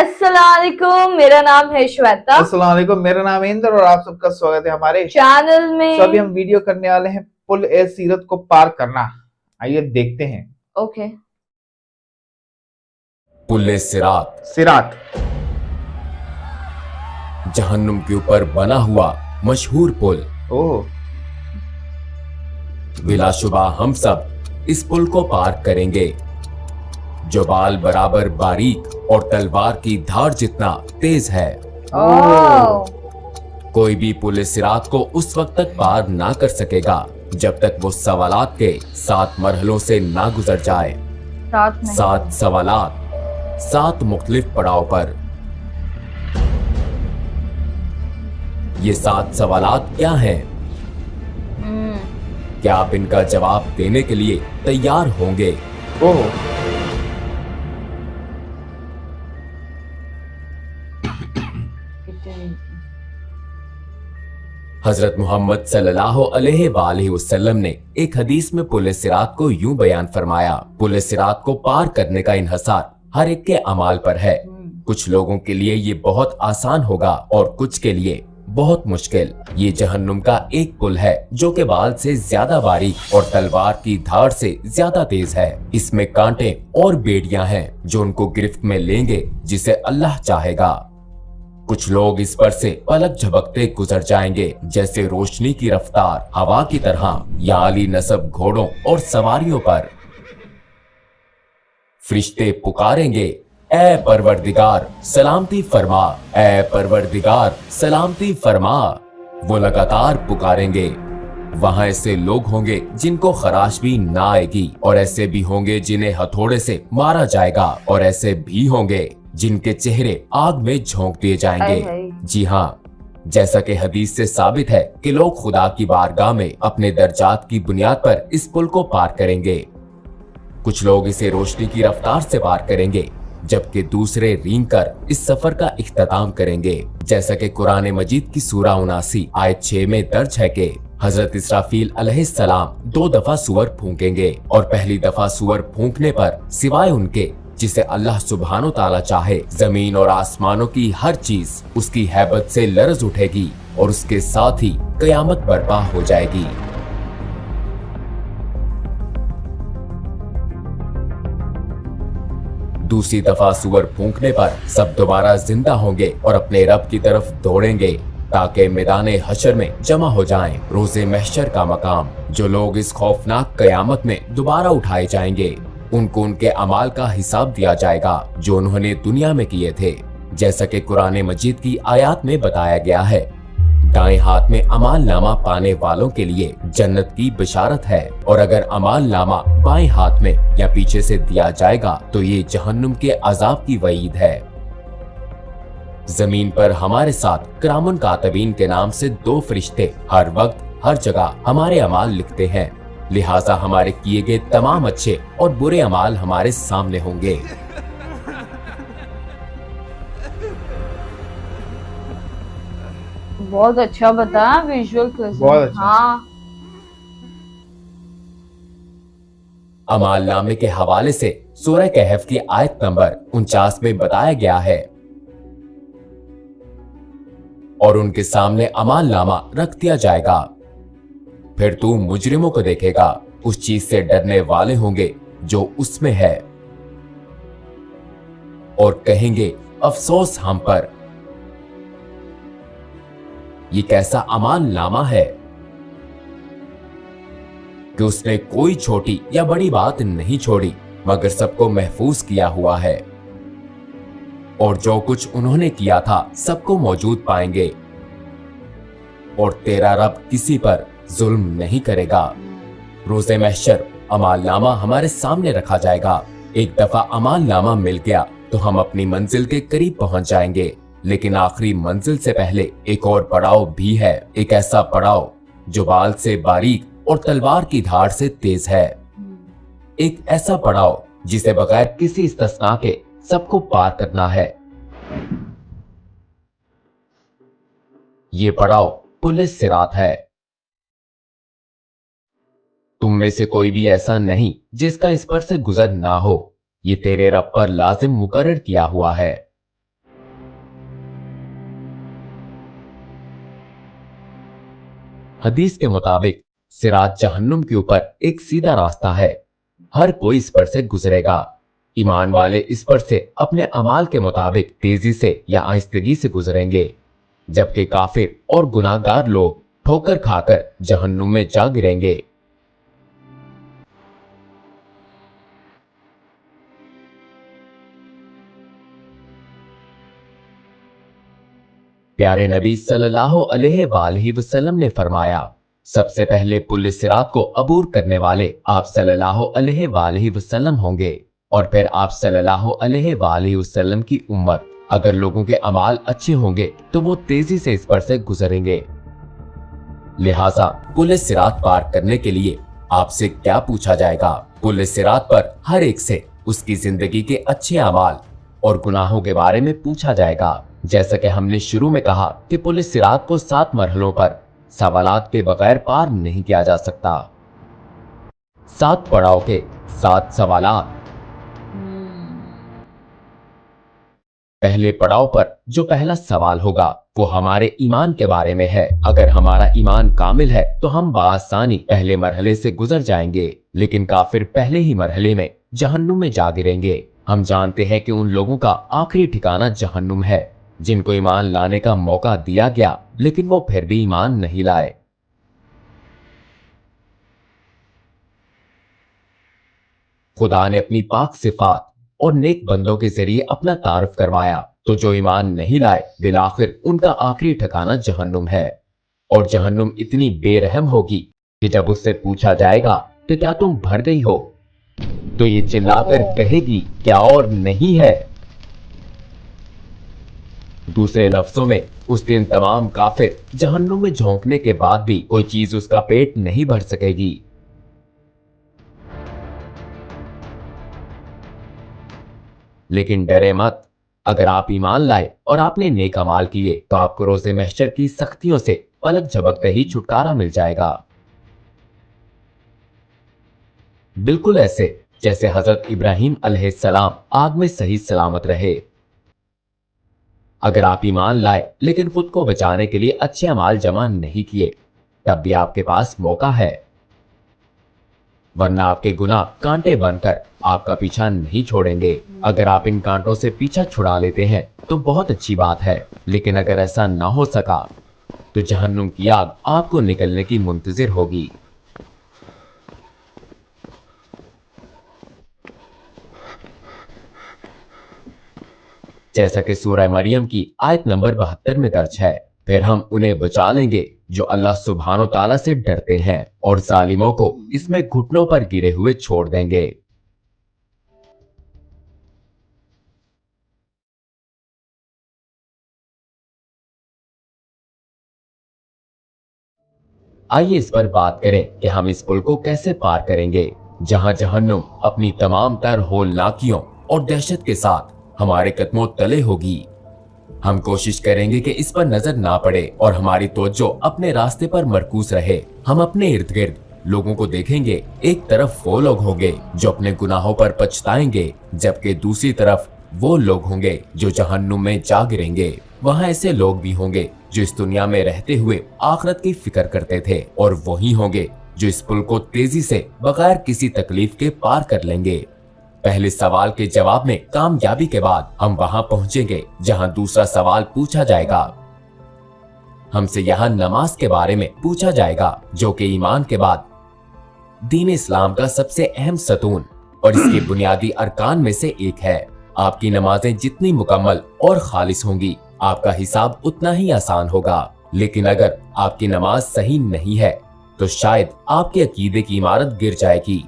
अस्सलाम वालेकुम, मेरा नाम है श्वेता। अस्सलाम वालेकुम, मेरा नाम है इंद्र और आप सबका स्वागत है हमारे चैनल में। अभी हम वीडियो करने वाले हैं पुल ए सीरत को पार करना। आइए देखते हैं। ओके। पुल ए सिरात सिरात जहन्नुम के ऊपर बना हुआ मशहूर पुल। ओह, बिलाशुबा हम सब इस पुल को पार करेंगे जो बाल बराबर बारीक और तलवार की धार जितना तेज है। ओह। कोई भी पुल ए सिरात को उस वक्त तक पार ना कर सकेगा जब तक वो सवालात के 7 मरहलों से ना गुजर जाए। 7 सवालात 7 मुख्तलिफ पड़ाव पर। ये 7 सवालात क्या हैं? क्या आप इनका जवाब देने के लिए तैयार होंगे? ओह, हजरत मोहम्मद सल्लल्लाहु अलैहि वसल्लम ने एक हदीस में पुल ए सिरात को यूं बयान फरमाया, पुल ए सिरात को पार करने का इन्हसार हर एक के अमाल पर है। कुछ लोगों के लिए ये बहुत आसान होगा और कुछ के लिए बहुत मुश्किल। ये जहन्नुम का एक पुल है जो के बाल से ज्यादा बारीक और तलवार की धार से ज्यादा तेज है। इसमें कांटे और बेड़ियां हैं जो उनको गिरफ्त में लेंगे जिसे अल्लाह चाहेगा। कुछ लोग इस पर से पलक झपकते गुजर जाएंगे जैसे रोशनी की रफ्तार हवा की तरह, या आली नसब घोड़ों और सवारियों पर। फरिश्ते पुकारेंगे, ऐ परवरदिगार सलामती फरमा, ऐ परवरदिगार सलामती फरमा। वो लगातार पुकारेंगे। वहां ऐसे लोग होंगे जिनको खराश भी ना आएगी, और ऐसे भी होंगे जिन्हें हथौड़े से मारा जाएगा, और ऐसे भी होंगे जिनके चेहरे आग में झोंक दिए जाएंगे। जी हाँ, जैसा कि हदीस से साबित है कि लोग खुदा की बारगाह में अपने दर्जात की बुनियाद पर इस पुल को पार करेंगे। कुछ लोग इसे रोशनी की रफ्तार से पार करेंगे जबकि दूसरे रेंग कर इस सफर का इख्तिताम करेंगे। जैसा कि कुरान मजीद की सूरा 79 आयत 6 में दर्ज है कि हजरत इसराफील अलैहिस्सलाम 2 दफा सूअर फूंकेंगे, और पहली दफा सूअर फूंकने पर सिवाय उनके जिसे अल्लाह सुब्हानो ताला चाहे, जमीन और आसमानों की हर चीज उसकी हैबत से लरज उठेगी और उसके साथ ही कयामत बर्पा हो जाएगी। दूसरी दफा सूअर फूंकने पर सब दोबारा जिंदा होंगे और अपने रब की तरफ दौड़ेंगे ताकि मैदाने हशर में जमा हो जाएं, रोजे महशर का मकाम। जो लोग इस खौफनाक कयामत में दोबारा उठाए जाएंगे उनको उनके अमाल का हिसाब दिया जाएगा जो उन्होंने दुनिया में किए थे। जैसा कि कुरान मजीद की आयत में बताया गया है, दाएं हाथ में अमाल नामा पाने वालों के लिए जन्नत की बिशारत है, और अगर अमाल नामा बाएं हाथ में या पीछे से दिया जाएगा तो ये जहन्नुम के अजाब की वईद है। जमीन पर हमारे साथ किरामुन कातिबीन के नाम से 2 फरिश्ते हर वक्त हर जगह हमारे अमाल लिखते हैं, लिहाजा हमारे किए गए तमाम अच्छे और बुरे अमाल हमारे सामने होंगे। बहुत अच्छा बताया, विजुअल बहुत अच्छा। हाँ। अमाल नामे के हवाले से सूरह कहफ की आयत नंबर 49 में बताया गया है, और उनके सामने अमाल नामा रख दिया जाएगा। फिर तू मुजरिमों को देखेगा, उस चीज से डरने वाले होंगे जो उसमें है, और कहेंगे अफसोस हम पर। ये कैसा अमाल नामा है कि उसने कोई छोटी या बड़ी बात नहीं छोड़ी मगर सबको महफूज किया हुआ है, और जो कुछ उन्होंने किया था सबको मौजूद पाएंगे, और तेरा रब किसी पर जुल्म नहीं करेगा। रोजे महशर अमाल नामा हमारे सामने रखा जाएगा। एक दफा अमाल नामा मिल गया तो हम अपनी मंजिल के करीब पहुंच जाएंगे, लेकिन आखिरी मंजिल से पहले एक और पड़ाव भी है, एक ऐसा पड़ाव जो बाल से बारीक और तलवार की धार से तेज है। एक ऐसा पड़ाव जिसे बगैर किसी इस्तिस्ना के सबको पार करना है। ये पड़ाव पुल ए सिरात है। तुम में से कोई भी ऐसा नहीं जिसका इस पर से गुजर ना हो। ये तेरे रब पर लाजिम मुकर्रर किया हुआ है। हदीस के मुताबिक सिरात जहन्नुम के ऊपर एक सीधा रास्ता है, हर कोई इस पर से गुजरेगा। ईमान वाले इस पर से अपने अमाल के मुताबिक तेजी से या आहिस्तगी से गुजरेंगे, जबकि काफिर और गुनाहगार लोग ठोकर खाकर जहन्नुम में जा गिरेंगे। प्यारे नबी सल्लल्लाहु अलैहि वसल्लम ने फरमाया, सबसे पहले पुल सिरात को अबूर करने वाले आप सल्लल्लाहु अलैहि वसल्लम होंगे और फिर आप सल्लल्लाहु अलैहि वसल्लम की उम्मत। अगर लोगों के अमाल अच्छे होंगे तो वो तेजी से इस पर से गुजरेंगे। लिहाजा पुल सिरात पार करने के लिए आपसे क्या पूछा जाएगा? पुल सिरात पर हर एक से उसकी जिंदगी के अच्छे अमाल और गुनाहों के बारे में पूछा जाएगा। जैसा कि हमने शुरू में कहा कि पुल सिरात को 7 मरहलों पर सवालात के बगैर पार नहीं किया जा सकता। 7 पड़ाव के 7 सवालात। पहले पड़ाव पर जो पहला सवाल होगा वो हमारे ईमान के बारे में है। अगर हमारा ईमान कामिल है तो हम बआसानी पहले मरहले से गुजर जाएंगे, लेकिन काफिर पहले ही मरहले में जहन्नुम में जा गिरेंगे। हम जानते हैं कि उन लोगों का आखिरी ठिकाना जहन्नुम है जिनको ईमान लाने का मौका दिया गया, लेकिन वो फिर भी ईमान नहीं लाए। खुदा ने अपनी पाक सिफात और नेक बंदों के जरिए अपना तारुफ करवाया, तो जो ईमान नहीं लाए बिलाखिर उनका आखिरी ठिकाना जहन्नुम है। और जहन्नुम इतनी बेरहम होगी कि जब उससे पूछा जाएगा कि क्या तुम भर गई हो, तो ये चिल्लाकर कहेगी क्या और नहीं है। दूसरे लफ्जों में उस दिन तमाम काफिर जहन्नुम में झोंकने के बाद भी कोई चीज उसका पेट नहीं भर सकेगी। लेकिन डरे मत, अगर आप ईमान लाए और आपने नेक अमाल किए तो आपको रोज़े महशर की सख्तियों से पलक झपकते ही छुटकारा मिल जाएगा। बिल्कुल ऐसे जैसे हजरत इब्राहिम अलैहिस्सलाम आग में सही सलामत रहे। अगर आप ईमान लाए लेकिन खुद को बचाने के लिए अच्छे अमाल जमा नहीं किए, तब भी आपके पास मौका है, वरना आपके गुनाह कांटे बनकर आपका पीछा नहीं छोड़ेंगे। अगर आप इन कांटों से पीछा छुड़ा लेते हैं तो बहुत अच्छी बात है, लेकिन अगर ऐसा ना हो सका तो जहन्नुम की आग आपको निकलने की मुंतजिर होगी। जैसा कि सूरह मरियम की आयत नंबर 72 में दर्ज है, फिर हम उन्हें बचा लेंगे जो अल्लाह सुब्हानो ताला से डरते हैं और जालिमों को इसमें घुटनों पर गिरे हुए छोड़ देंगे। आइए इस पर बात करें कि हम इस पुल को कैसे पार करेंगे, जहां जहन्नुम अपनी तमाम तर होलनाकियों और दहशत के साथ हमारे कदमों तले होगी। हम कोशिश करेंगे कि इस पर नजर ना पड़े और हमारी तवज्जो अपने रास्ते पर मरकूज रहे। हम अपने इर्द गिर्द लोगों को देखेंगे। एक तरफ वो लोग होंगे जो अपने गुनाहों पर पछताएंगे, जबकि दूसरी तरफ वो लोग होंगे जो जहन्नुम में जा गिरेंगे। वहाँ ऐसे लोग भी होंगे जो इस दुनिया में रहते हुए आखिरत की फिक्र करते थे, और वही होंगे जो इस पुल को तेजी से बगैर किसी तकलीफ के पार कर लेंगे। पहले सवाल के जवाब में कामयाबी के बाद हम वहां पहुंचेंगे जहां दूसरा सवाल पूछा जाएगा। हमसे यहाँ नमाज के बारे में पूछा जाएगा, जो कि ईमान के बाद दीन इस्लाम का सबसे अहम सतून और इसके बुनियादी अरकान में से एक है। आपकी नमाजें जितनी मुकम्मल और खालिस होंगी, आपका हिसाब उतना ही आसान होगा। लेकिन अगर आपकी नमाज सही नहीं है तो शायद आपके अकीदे की इमारत गिर जाएगी।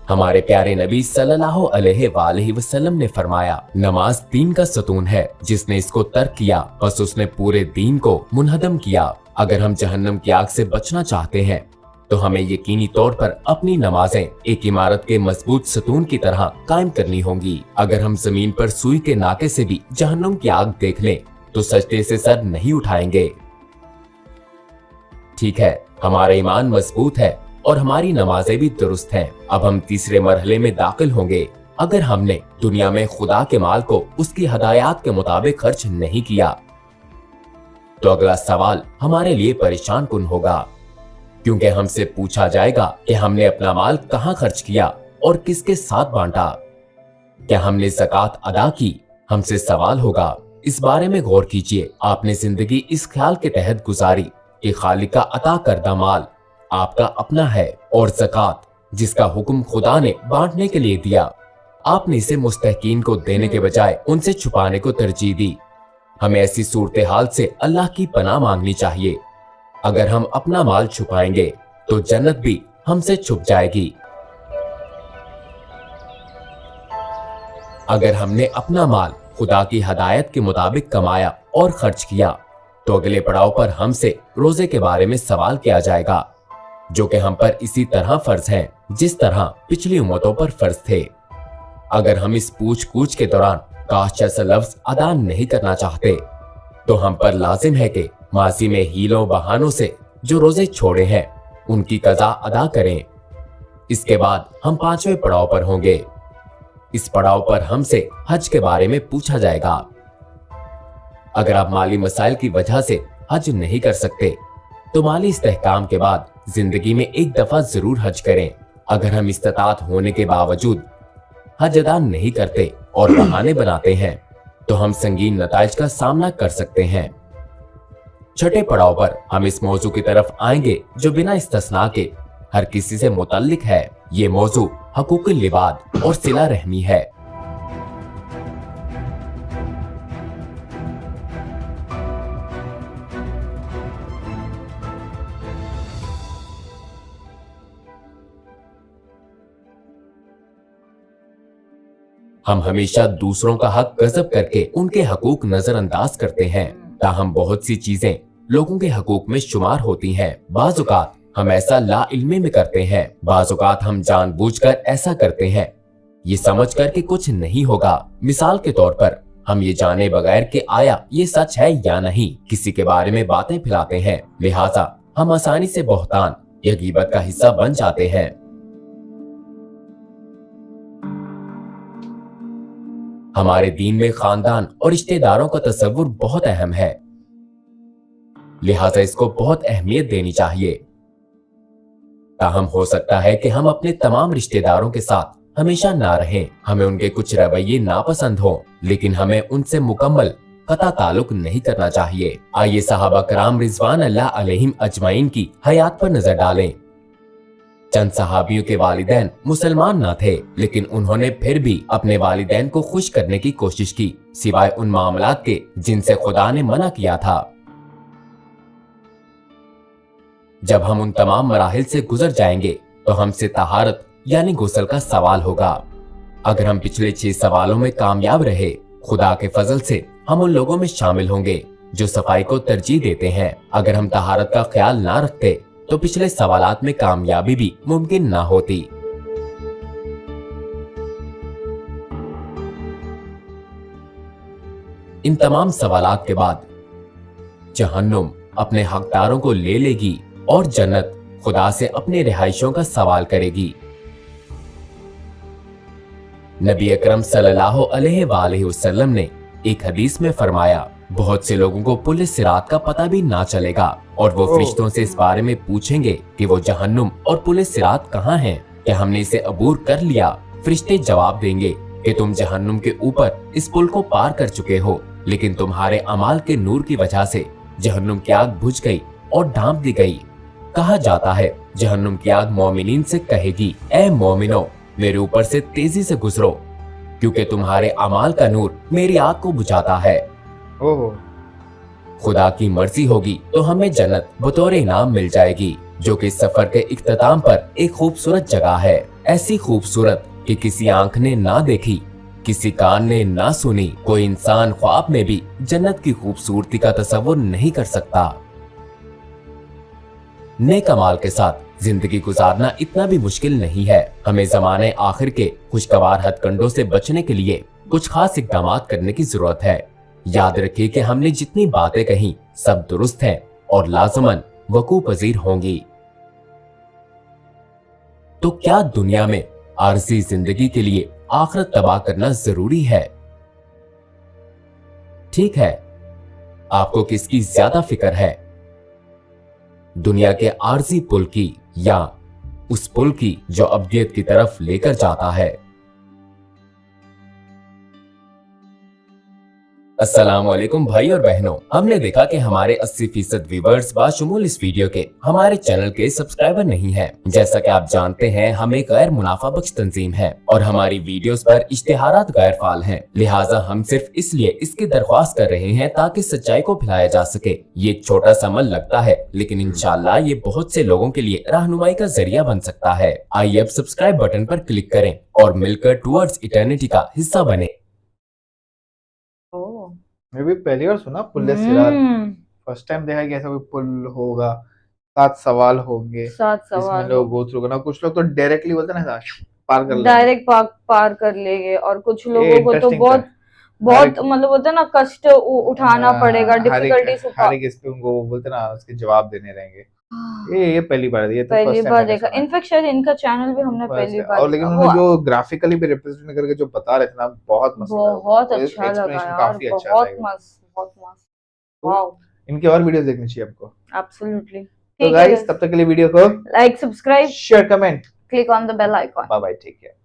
हमारे प्यारे नबी सल्लल्लाहु अलैहि वसल्लम ने फरमाया, नमाज दीन का सतून है, जिसने इसको तर्क किया बस उसने पूरे दीन को मुनहदम किया। अगर हम जहन्नम की आग से बचना चाहते हैं तो हमें यकीनी तौर पर अपनी नमाजें एक इमारत के मजबूत सतून की तरह कायम करनी होंगी। अगर हम जमीन पर सुई के नाके से भी जहन्नम की आग देख लें तो सजदे से सर नहीं उठाएंगे। ठीक है, हमारा ईमान मजबूत है और हमारी नमाजें भी दुरुस्त हैं। अब हम तीसरे मरहले में दाखिल होंगे। अगर हमने दुनिया में खुदा के माल को उसकी हदायत के मुताबिक खर्च नहीं किया तो अगला सवाल हमारे लिए परेशान कुन होगा, क्योंकि हमसे पूछा जाएगा कि हमने अपना माल कहां खर्च किया और किसके साथ बांटा। क्या हमने ज़कात अदा की? हमसे सवाल होगा। इस बारे में गौर कीजिए। आपने जिंदगी इस ख्याल के तहत गुजारी कि खालिक का अता करदा माल आपका अपना है और ज़कात जिसका हुक्म खुदा ने बांटने के लिए दिया, आपने इसे मुस्तहकीन को देने के बजाय उनसे छुपाने को तरजीह दी। हमें ऐसी सूरत हाल से अल्लाह की पनाह मांगनी चाहिए। अगर हम अपना माल छुपाएंगे तो जन्नत भी हमसे छुप जाएगी। अगर हमने अपना माल खुदा की हदायत के मुताबिक कमाया और खर्च किया तो अगले पड़ाव पर हमसे रोजे के बारे में सवाल किया जाएगा, जो कि हम पर इसी तरह फर्ज है जिस तरह पिछली उम्मतों पर फर्ज थे। अगर हम इस पूछ कूछ के दौरान काश जैसा लफ्ज अदा नहीं करना चाहते तो हम पर लाजिम है कि माजी में हीलों बहानों से जो रोजे छोड़े हैं उनकी कज़ा अदा करें। इसके बाद हम 5वें पड़ाव पर होंगे। इस पड़ाव पर हमसे हज के बारे में पूछा जाएगा। अगर आप माली मसाइल की वजह से हज नहीं कर सकते तो माली इस्तेहकाम के बाद जिंदगी में एक दफा जरूर हज करें। अगर हम इस्तात होने के बावजूद हज अदा नहीं करते और बहाने बनाते हैं तो हम संगीन नताइज का सामना कर सकते हैं। छठे पड़ाव पर हम इस मौजू की तरफ आएंगे जो बिना इस्तिस्ना के हर किसी से मुतल्लिक है। ये मौजू हकूकुल लिबाद और सिला रहमी है। हम हमेशा दूसरों का हक गजब करके उनके हकूक नजरअंदाज करते हैं, ताहम बहुत सी चीजें लोगों के हकूक में शुमार होती हैं। बाज़ औक़ात हम ऐसा ला इल्मी में करते हैं, बाज़ औक़ात हम जानबूझकर ऐसा करते हैं ये समझ कर कि कुछ नहीं होगा। मिसाल के तौर पर हम ये जाने बगैर कि आया ये सच है या नहीं किसी के बारे में बातें फैलाते हैं, लिहाजा हम आसानी से बहतान या गीबत का हिस्सा बन जाते हैं। हमारे दीन में खानदान और रिश्तेदारों का तस्वुर बहुत अहम है, लिहाजा इसको बहुत अहमियत देनी चाहिए। ताहम हो सकता है कि हम अपने तमाम रिश्तेदारों के साथ हमेशा ना रहें, हमें उनके कुछ रवैये नापसंद हो, लेकिन हमें उनसे मुकम्मल कता ताल्लुक नहीं करना चाहिए। आइए सहाबा कराम रिजवान अल्लाह अलैहिम अजमाइन की हयात पर नजर डालें। चंद सहाबियों के वालिदैन मुसलमान ना थे, लेकिन उन्होंने फिर भी अपने वालिदैन को खुश करने की कोशिश की, सिवाय उन मामलात के जिनसे खुदा ने मना किया था। जब हम उन तमाम मराहिल से गुजर जाएंगे तो हमसे तहारत यानी गुस्ल का सवाल होगा। अगर हम पिछले 6 सवालों में कामयाब रहे, खुदा के फजल से हम उन लोगों में शामिल होंगे जो सफाई को तरजीह देते हैं। अगर हम तहारत का ख्याल ना रखते तो पिछले सवालात में कामयाबी भी मुमकिन ना होती। इन तमाम सवालात के बाद जहन्नुम अपने हकदारों को ले लेगी और जन्नत खुदा से अपने रिहाइशों का सवाल करेगी। नबी अकरम सल्लल्लाहु अलैहि वसल्लम ने एक हदीस में फरमाया, बहुत से लोगों को पुलिस सिरात का पता भी ना चलेगा और वो फरिश्तों से इस बारे में पूछेंगे कि वो जहन्नुम और पुलिस सिरात कहाँ हैं, क्या हमने इसे अबूर कर लिया। फरिश्ते जवाब देंगे कि तुम जहन्नुम के ऊपर इस पुल को पार कर चुके हो, लेकिन तुम्हारे अमाल के नूर की वजह से जहन्नुम की आग बुझ गई और ढांप दी गई। कहा जाता है जहन्नुम की आग मोमिनीन से कहेगी, ए मोमिनो मेरे ऊपर से तेजी से गुजरो, क्योंकि तुम्हारे अमाल का नूर मेरी आग को बुझाता है। खुदा की मर्जी होगी तो हमें जन्नत बतौर इनाम मिल जाएगी, जो कि सफर के इख्तिताम पर एक खूबसूरत जगह है। ऐसी खूबसूरत कि किसी आंख ने ना देखी, किसी कान ने ना सुनी, कोई इंसान ख्वाब में भी जन्नत की खूबसूरती का तस्वुर नहीं कर सकता। नेक अमाल के साथ जिंदगी गुजारना इतना भी मुश्किल नहीं है। हमें ज़माने आखिर के खुशगवार हथकंडों से बचने के लिए कुछ खास इक़दाम करने की जरूरत है। याद रखिए कि हमने जितनी बातें कही सब दुरुस्त हैं और लाज़िमन वकू पजीर होंगी। तो क्या दुनिया में आरज़ी जिंदगी के लिए आखिरत तबाह करना जरूरी है? ठीक है, आपको किसकी ज्यादा फिक्र है, दुनिया के आरजी पुल की या उस पुल की जो अब्दियत की तरफ लेकर जाता है? अस्सलामुअलैकुम भाई और बहनों, हमने देखा कि हमारे 80% व्यूवर्स बाशुमूल इस वीडियो के हमारे चैनल के सब्सक्राइबर नहीं हैं। जैसा कि आप जानते हैं, हम एक गैर मुनाफा बख्श तंजीम है और हमारी वीडियोस पर इश्तिहारात गैर फाल हैं। लिहाजा हम सिर्फ इसलिए इसकी दरख्वास्त कर रहे हैं ताकि सच्चाई को फैलाया जा सके। ये छोटा सा अमल लगता है, लेकिन इंशाल्लाह ये बहुत से लोगों के लिए रहनुमाई का जरिया बन सकता है। आइए अब सब्सक्राइब बटन पर क्लिक करें और मिलकर टुवर्ड्स इटर्निटी का हिस्सा बने। ओह मैं भी पहली बार सुना पुल सिरात, हम्म, फर्स्ट टाइम देखा कि ऐसा कोई पुल होगा, 7 सवाल होंगे 7 जिसमें सवाल लोग गो थ्रू करना। कुछ लोग तो डायरेक्टली बोलते हैं ना ऐसा, पार कर लेंगे। डायरेक्ट पार कर लेंगे, और कुछ ये लोगों को तो इंटरेस्टिंग बहुत हर एक- मतलब होता है ना, कष्ट उठाना पड़ेगा, डिफिकल्टीज हर एक इस पे उनको वो बोलते हैं ना, उसके जवाब देने रहेंगे। ये पहली बार है, ये तो पहली फर्स्ट टाइम बार मैंने देखा। सुना है। इनफैक्ट शायद इनका चैनल भी हमने First पहली है। बार और लेकिन देखा। उन्होंने वो जो ग्राफिकली भी रिप्रेजेंट करके जो बता रहे थे ना, बहुत मस्त लगा। बहुत वो अच्छा लगा explanation यार, काफी अच्छा बहुत था। मस्त, बहुत मस्त। तो वाओ, इनकी और वीडियोस देखनी चाहिए आपको। एब्सोल्युटली। तो ठीक है, गाइस, तब तक के लिए वीडियो को like, subscribe, share, comment, click on the bell icon. Bye bye, take care.